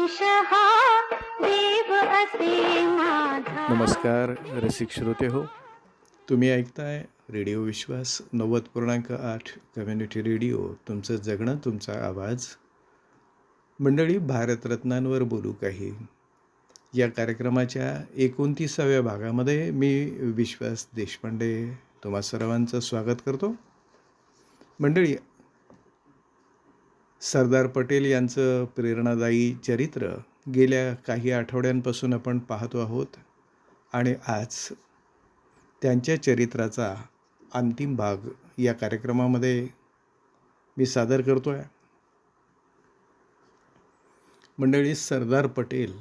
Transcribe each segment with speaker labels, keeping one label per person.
Speaker 1: ईश हा देव असे माझा.
Speaker 2: नमस्कार रसिक श्रोते हो, तुम्ही ऐकताय रेडिओ विश्वास 90.8 कम्युनिटी रेडिओ. तुमचं जगणं तुमचा आवाज. मंडळी, भारतरत्नांवर बोलू काही या कार्यक्रमाच्या 29व्या भागामध्ये मी विश्वास देशपांडे तुम्हा सर्वांचं स्वागत करतो. मंडळी, सरदार पटेल यांचं प्रेरणादायी चरित्र गेल्या काही आठवड्यांपासून आपण पाहतो आहोत आणि आज त्यांच्या चरित्राचा अंतिम भाग या कार्यक्रमामध्ये मी सादर करतो आहे. मंडळी, सरदार पटेल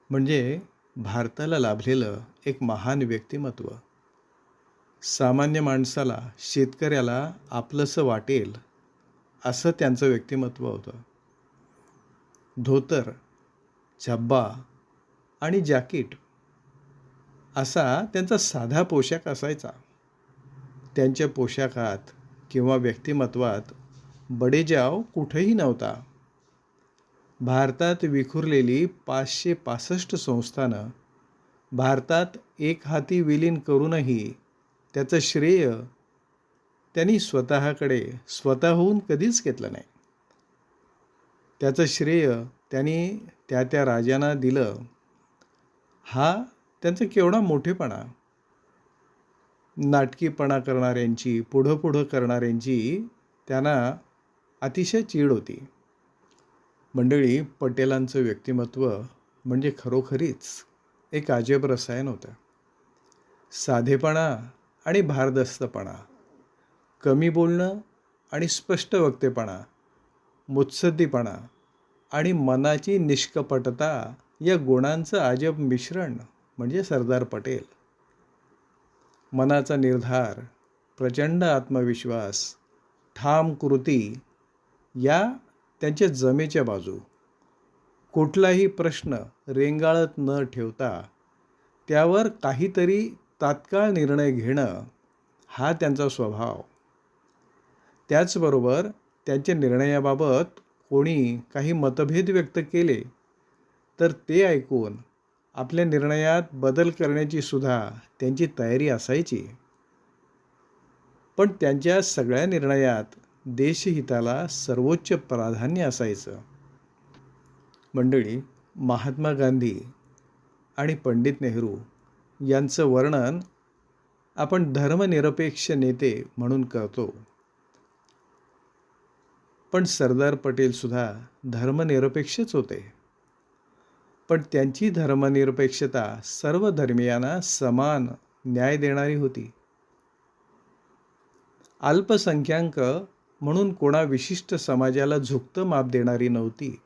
Speaker 2: म्हणजे भारताला लाभलेलं एक महान व्यक्तिमत्व. सामान्य माणसाला, शेतकऱ्याला आपलंसं वाटेल असं त्यांचं व्यक्तिमत्व होतं. धोतर, झब्बा आणि जॅकेट असा त्यांचा साधा पोशाख असायचा. त्यांच्या पोशाखात किंवा व्यक्तिमत्वात बडेजाव कुठेही नव्हता. भारतात विखुरलेली 565 संस्थानं भारतात एक हाती विलीन करूनही त्याचं श्रेय त्यांनी स्वतःहून कधीच घेतलं नाही. त्याचं श्रेय त्यांनी त्या राजांना दिलं. हा त्यांचा केवढा मोठेपणा. नाटकीपणा करणाऱ्यांची, पुढं करणाऱ्यांची त्यांना अतिशय चीड होती. मंडळी, पटेलांचं व्यक्तिमत्व म्हणजे खरोखरीच एक अजब रसायन होतं. साधेपणा आणि भारदस्तपणा, कमी बोलणं आणि स्पष्ट वक्तेपणा, मुत्सद्दीपणा आणि मनाची निष्कपटता या गुणांचं अजब मिश्रण म्हणजे सरदार पटेल. मनाचा निर्धार, प्रचंड आत्मविश्वास, ठाम कृती या त्यांच्या जमेच्या बाजू. कुठलाही प्रश्न रेंगाळत न ठेवता त्यावर काहीतरी तात्काळ निर्णय घेणं हा त्यांचा स्वभाव. त्याचबरोबर त्यांच्या निर्णयाबाबत कोणी काही मतभेद व्यक्त केले तर ते ऐकून आपल्या निर्णयात बदल करण्याची सुद्धा त्यांची तयारी असायची. पण त्यांच्या सगळ्या निर्णयात देशहिताला सर्वोच्च प्राधान्य असायचं. मंडळी, महात्मा गांधी आणि पंडित नेहरू यांचं वर्णन आपण धर्मनिरपेक्ष नेते म्हणून करतो. पण सरदार पटेलसुद्धा धर्मनिरपेक्षच होते. पण त्यांची धर्मनिरपेक्षता सर्व धर्मियांना समान न्याय देणारी होती. अल्पसंख्याक म्हणून कोणा विशिष्ट समाजाला झुकतं माप देणारी नव्हती.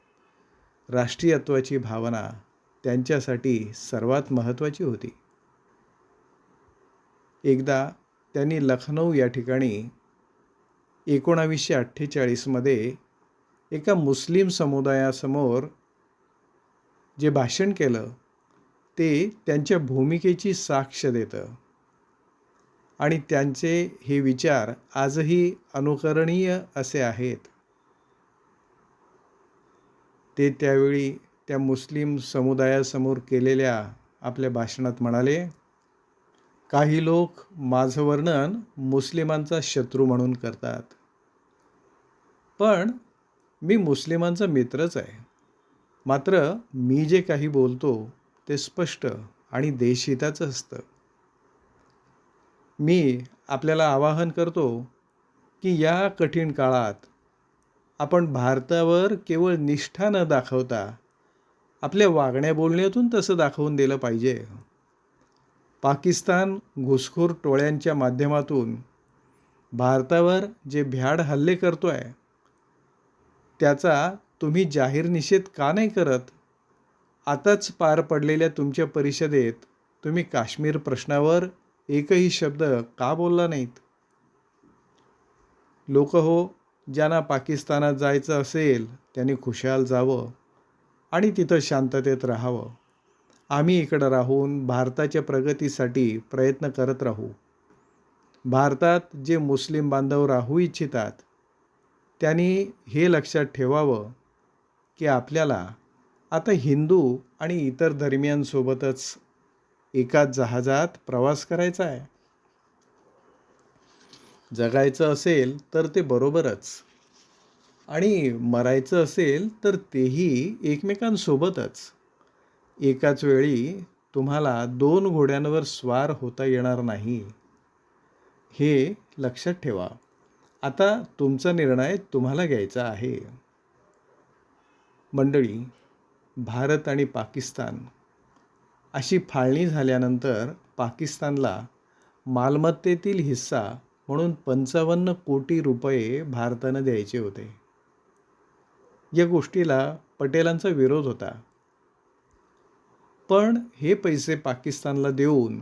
Speaker 2: राष्ट्रीयत्वाची भावना त्यांच्यासाठी सर्वात महत्त्वाची होती. एकदा त्यांनी लखनौ या ठिकाणी 1948 एका मुस्लिम समुदायासमोर जे भाषण केलं ते त्यांच्या भूमिकेची साक्ष देतं आणि त्यांचे हे विचार आजही अनुकरणीय असे आहेत. ते त्यावेळी त्या मुस्लिम समुदायासमोर केलेल्या आपल्या भाषणात म्हणाले, काही लोक माझं वर्णन मुस्लिमांचा शत्रू म्हणून करतात, पण मी मुस्लिमांचा मित्रच आहे. मात्र मी जे काही बोलतो ते स्पष्ट आणि देशहिताचं असतं. मी आपल्याला आवाहन करतो की या कठीण काळात आपण भारतावर केवळ निष्ठा न दाखवता आपल्या वागण्या बोलण्यातून तसं दाखवून दिलं पाहिजे. पाकिस्तान घुसखोर टोळ्यांच्या माध्यमातून भारतावर जे भ्याड हल्ले करतोय त्याचा तुम्ही जाहीर निषेध का नाही करत? आताच पार पडलेल्या तुमच्या परिषदेत तुम्ही काश्मीर प्रश्नावर एकही शब्द का बोलला नाहीत? लोक हो, ज्यांना पाकिस्तानात जायचं असेल त्यांनी खुशाल जावं आणि तिथं शांततेत राहावं. आम्ही इकडं राहून भारताच्या प्रगतीसाठी प्रयत्न करत राहू. भारतात जे मुस्लिम बांधव राहू इच्छितात त्यांनी हे लक्षात ठेवावं की आपल्याला आता हिंदू आणि इतर धर्मियांसोबतच एकाच जहाजात प्रवास करायचा आहे. जगायचं असेल तर ते बरोबरच, आणि मरायचं असेल तर तेही एकमेकांसोबतच. एकाच वेळी तुम्हाला 2 घोड्यांवर स्वार होता येणार नाही, हे लक्षात ठेवा. आता तुमचा निर्णय तुम्हाला घ्यायचा आहे. मंडळी, भारत आणि पाकिस्तान अशी फाळणी झाल्यानंतर पाकिस्तानला मालमत्तेतील हिस्सा म्हणून 55 कोटी रुपये भारतानं द्यायचे होते. या गोष्टीला पटेलांचा विरोध होता. पण हे पैसे पाकिस्तानला देऊन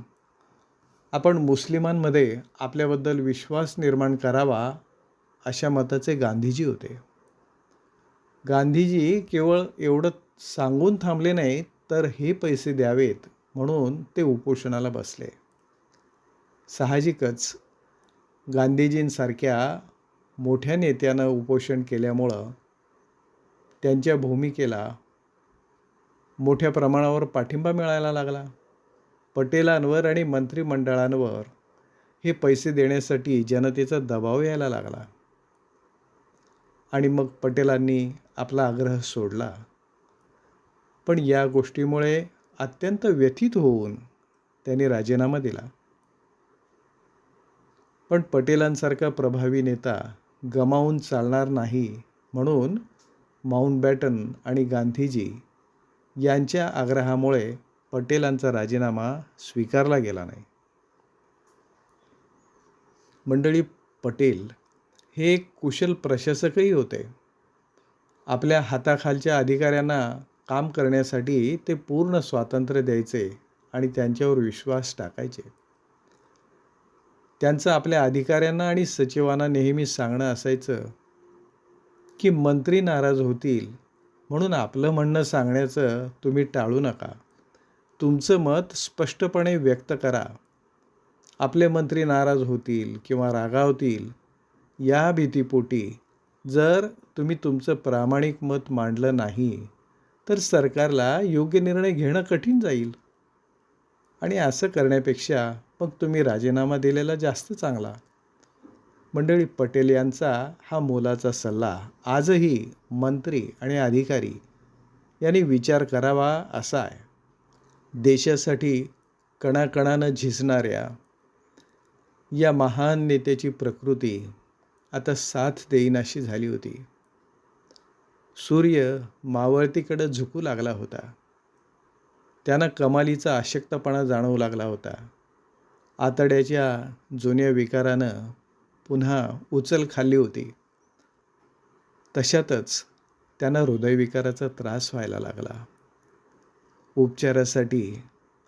Speaker 2: आपण मुस्लिमांमध्ये आपल्याबद्दल विश्वास निर्माण करावा, अशा मताचे गांधीजी होते. गांधीजी केवळ एवढं सांगून थांबले नाही, तर हे पैसे द्यावेत म्हणून ते उपोषणाला बसले. साहजिकच गांधीजींसारख्या मोठ्या नेत्यानं उपोषण केल्यामुळं त्यांच्या भूमिकेला मोठ्या प्रमाणावर पाठिंबा मिळायला लागला. पटेलांवर आणि मंत्रिमंडळांवर हे पैसे देण्यासाठी जनतेचा दबाव यायला लागला आणि मग पटेलांनी आपला आग्रह सोडला. पण या गोष्टीमुळे अत्यंत व्यथित होऊन त्यांनी राजीनामा दिला. पण पटेलांसारखा प्रभावी नेता गमावून चालणार नाही, म्हणून माउंटबॅटन आणि गांधीजी यांच्या आग्रहामुळे पटेलांचा राजीनामा स्वीकारला गेला नाही. मंडळी, पटेल हे एक कुशल प्रशासकही होते. आपल्या हाताखालच्या अधिकाऱ्यांना काम करण्यासाठी ते पूर्ण स्वातंत्र्य द्यायचे आणि त्यांच्यावर विश्वास टाकायचे. त्यांचं आपल्या अधिकाऱ्यांना आणि सचिवांना नेहमी सांगणं असायचं की मंत्री नाराज होतील म्हणून आपलं म्हणणं सांगण्याचं तुम्ही टाळू नका. तुमचं मत स्पष्टपणे व्यक्त करा. आपले मंत्री नाराज होतील किंवा रागावतील या भीतीपोटी जर तुम्ही तुमचं प्रामाणिक मत मांडलं नाही, तर सरकारला योग्य निर्णय घेणं कठीण जाईल. आणि असं करण्यापेक्षा मग तुम्ही राजीनामा दिलेला जास्त चांगला. मंडळी, पटेल यांचा हा मोलाचा सल्ला आजही मंत्री आणि अधिकारी यांनी विचार करावा असा आहे. देशासाठी कणाकणानं झिजणाऱ्या या महान नेत्याची प्रकृती आता साथ देईनाशी झाली होती. सूर्य मावळतीकडे झुकू लागला होता. त्यांना कमालीचा अशक्तपणा जाणवू लागला होता. आतड्याच्या जुन्या विकारानं पुन्हा उचल खाल्ली होती. तशातच त्यांना हृदयविकाराचा त्रास व्हायला लागला. उपचारासाठी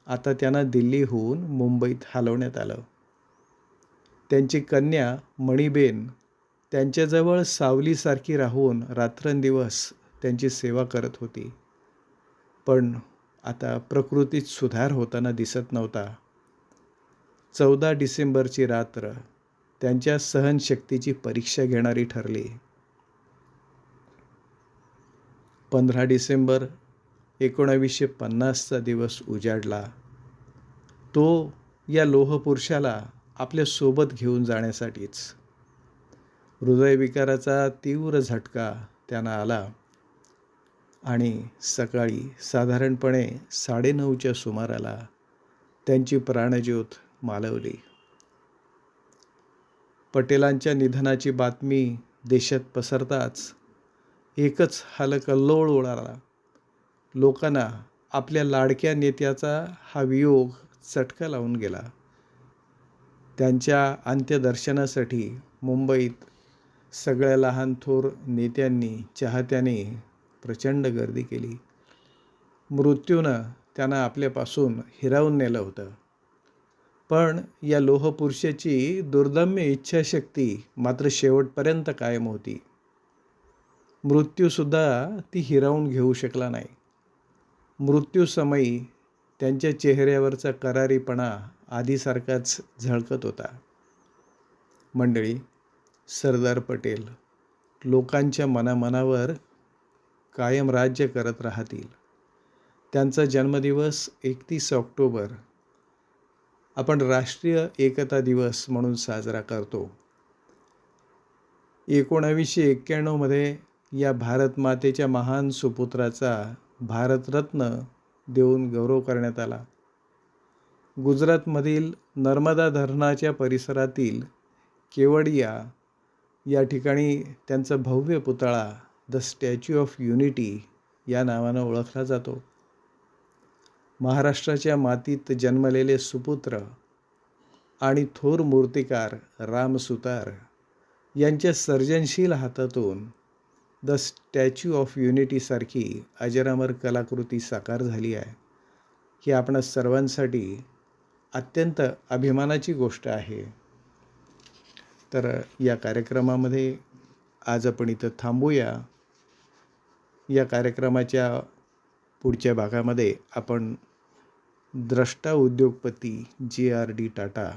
Speaker 2: आता त्यांना दिल्लीहून मुंबईत हलवण्यात आलं. त्यांची कन्या मणीबेन त्यांच्याजवळ सावलीसारखी राहून रात्रंदिवस त्यांची सेवा करत होती. पण आता प्रकृतीत सुधार होताना दिसत नव्हता. 14 डिसेंबरची रात्र त्यांच्या सहनशक्तीची परीक्षा घेणारी ठरली. 15 डिसेंबर 1950चा दिवस उजाडला. तो या लोहपुरुषाला आपल्या सोबत घेऊन जाण्यासाठीच. हृदयविकाराचा तीव्र झटका त्यांना आला आणि सकाळी साधारणपणे 9:30च्या सुमाराला त्यांची प्राणज्योत मालवली. पटेलांच्या निधनाची बातमी देशात पसरताच एकच हलकल्लोळ उडाला. लोकांना आपल्या लाडक्या नेत्याचा हा वियोग चटका लावून गेला. त्यांच्या अंत्यदर्शनासाठी मुंबईत सगळ्या लहान थोर नेत्यांनी, चाहत्यांनी प्रचंड गर्दी केली. मृत्यूनं त्यांना आपल्यापासून हिरावून नेलं होतं. पण या लोहपुरुषाची दुर्दम्य इच्छाशक्ती मात्र शेवटपर्यंत कायम होती. मृत्यूसुद्धा ती हिरावून घेऊ शकला नाही. मृत्यूसमयी त्यांच्या चेहऱ्यावरचा करारीपणा आधीसारखाच झळकत होता. मंडळी, सरदार पटेल लोकांच्या मनामनावर कायम राज्य करत राहतील. त्यांचा जन्मदिवस 31 ऑक्टोबर आपण राष्ट्रीय एकता दिवस म्हणून साजरा करतो. 1991मध्ये या भारत मातेच्या महान सुपुत्राचा भारतरत्न देऊन गौरव करण्यात आला. गुजरातमधील नर्मदा धरणाच्या परिसरातील केवडिया या ठिकाणी त्यांचा भव्य पुतळा द स्टॅच्यू ऑफ युनिटी या नावानं ओळखला जातो. महाराष्ट्राच्या मातीत जन्मलेले सुपुत्र आणि थोर मूर्तिकार राम सुतार यांच्या सर्जनशील हातातून द स्टॅच्यू ऑफ युनिटीसारखी अजरामर कलाकृती साकार झाली आहे. ही आपणा सर्वांसाठी अत्यंत अभिमानाची गोष्ट आहे. तर या कार्यक्रमामध्ये आज आपण इथं थांबूया. या कार्यक्रमाच्या पुढच्या भागामध्ये आपण द्रष्टा उद्योगपती JRD टाटा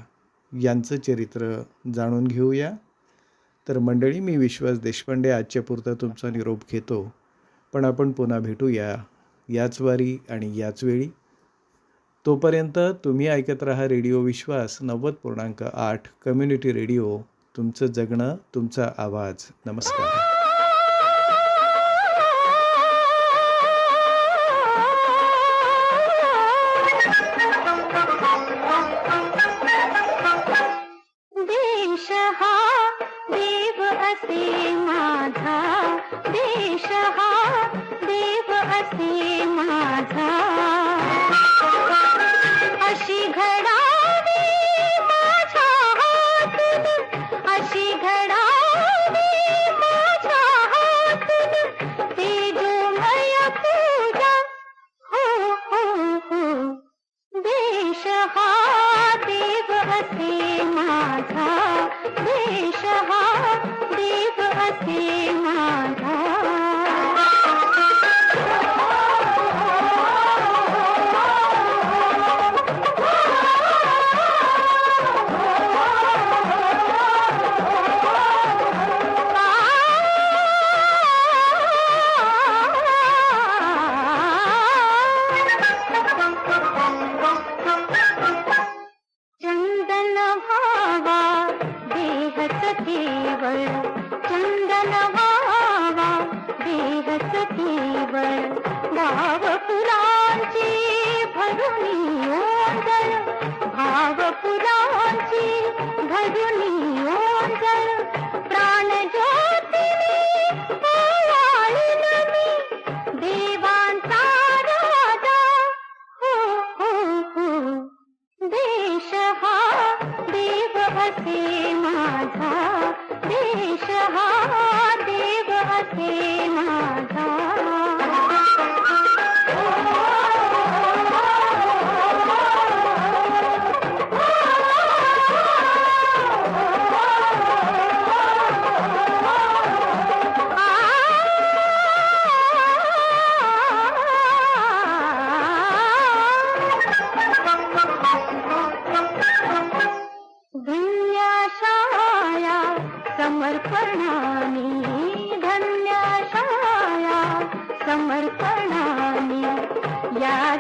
Speaker 2: यांचं चरित्र जाणून घेऊया. तर मंडळी, मी विश्वास देशपांडे आजच्या पुरता तुमचा निरोप घेतो. पण आपण पुन्हा भेटूया याच वारी आणि याच वेळी. तोपर्यंत तुम्ही ऐकत राहा रेडिओ विश्वास 90.8 कम्युनिटी रेडिओ. तुमचं जगणं, तुमचा आवाज. नमस्कार.
Speaker 1: देश हा देव असे माझा, देश हा देव असे माझा. अशी घडावी माझ्या हातून, अशी घडावी माझ्या हातून तेजोमय पूजा. हो हो हो. देश हा देव असे माझा, देश हा देव असे माझा. चंदन भावा देहच केवळ, चंदन भावा देहच केवळ. भाव फुलांची भरुणी ओंजळ, भाव फुलांची भरुणी ओंजळ. प्राण ज्योतिनी ओवाळीन मी देवांचा राजा. हो हो हो. देश हा देव असे माझा, देश हा देव असे माझा. धन्याशाया समर्पणाने, धन्याशाया समर्पणाने या